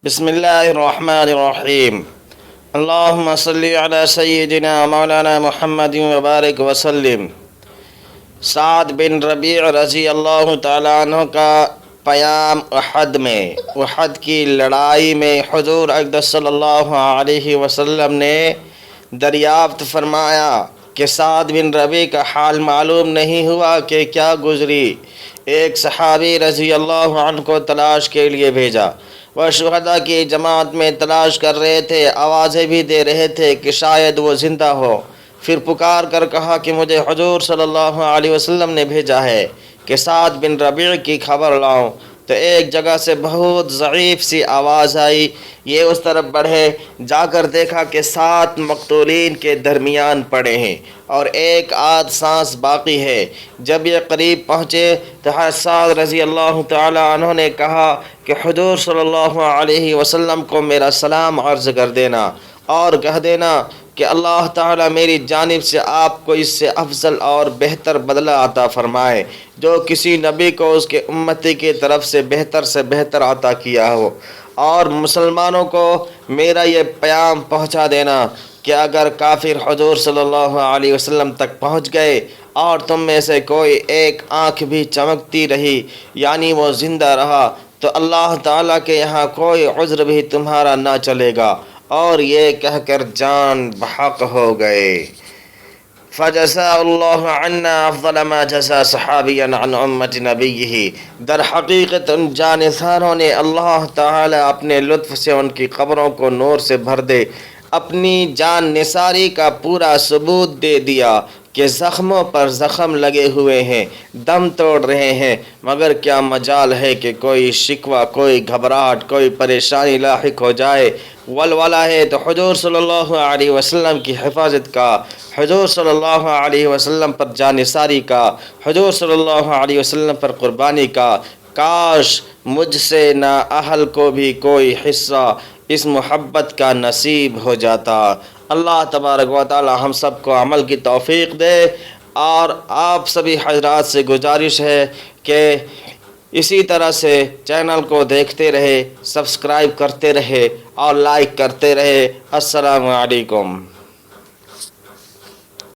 بسم اللہ الرحمن الرحیم اللہم صلی علی سیدنا مولانا محمد وبارک وسلم۔ سعد بن ربیع رضی اللہ تعالیٰ عنہ کا پیام احد کی لڑائی میں حضور اقدس صلی اللہ علیہ وسلم نے دریافت فرمایا کہ سعد بن ربیع کا حال معلوم نہیں ہوا کہ کیا گزری۔ ایک صحابی رضی اللہ عنہ کو تلاش کے لیے بھیجا۔ وہ شہداء کی جماعت میں تلاش کر رہے تھے، آوازیں بھی دے رہے تھے کہ شاید وہ زندہ ہو۔ پھر پکار کر کہا کہ مجھے حضور صلی اللہ علیہ وسلم نے بھیجا ہے کہ سعد بن ربیع کی خبر لاؤں۔ تو ایک جگہ سے بہت ضعیف سی آواز آئی۔ یہ اس طرف بڑھے، جا کر دیکھا کہ 7 مقتولین کے درمیان پڑے ہیں اور ایک آدھ سانس باقی ہے۔ جب یہ قریب پہنچے تو سعد رضی اللہ تعالی عنہ نے کہا کہ حضور صلی اللہ علیہ وسلم کو میرا سلام عرض کر دینا اور کہہ دینا کہ اللہ تعالیٰ میری جانب سے آپ کو اس سے افضل اور بہتر بدلہ عطا فرمائے جو کسی نبی کو اس کے امتی کی طرف سے بہتر عطا کیا ہو، اور مسلمانوں کو میرا یہ پیام پہنچا دینا کہ اگر کافر حضور صلی اللہ علیہ وسلم تک پہنچ گئے اور تم میں سے کوئی ایک آنکھ بھی چمکتی رہی، یعنی وہ زندہ رہا، تو اللہ تعالیٰ کے یہاں کوئی عذر بھی تمہارا نہ چلے گا، اور یہ کہہ کر جان بحق ہو گئے۔ فجزا اللہ عنا افضل ما جزا صحابیا عن امت نبیہ۔ در حقیقت ان جانثاروں نے اللہ تعالیٰ اپنے لطف سے ان کی قبروں کو نور سے بھر دے، اپنی جان نثاری کا پورا ثبوت دے دیا کہ زخموں پر زخم لگے ہوئے ہیں، دم توڑ رہے ہیں، مگر کیا مجال ہے کہ کوئی شکوہ، کوئی گھبراہٹ، کوئی پریشانی لاحق ہو جائے۔ ولولہ ہے تو حضور صلی اللہ علیہ وسلم کی حفاظت کا، حضور صلی اللہ علیہ وسلم پر جانثاری کا، حضور صلی اللہ علیہ وسلم پر قربانی کا۔ کاش مجھ سے نااہل کو بھی کوئی حصہ اس محبت کا نصیب ہو جاتا۔ اللہ تبارک و تعالی ہم سب کو عمل کی توفیق دے، اور آپ سبھی حضرات سے گزارش ہے کہ اسی طرح سے چینل کو دیکھتے رہے، سبسکرائب کرتے رہے اور لائک کرتے رہے۔ السلام علیکم۔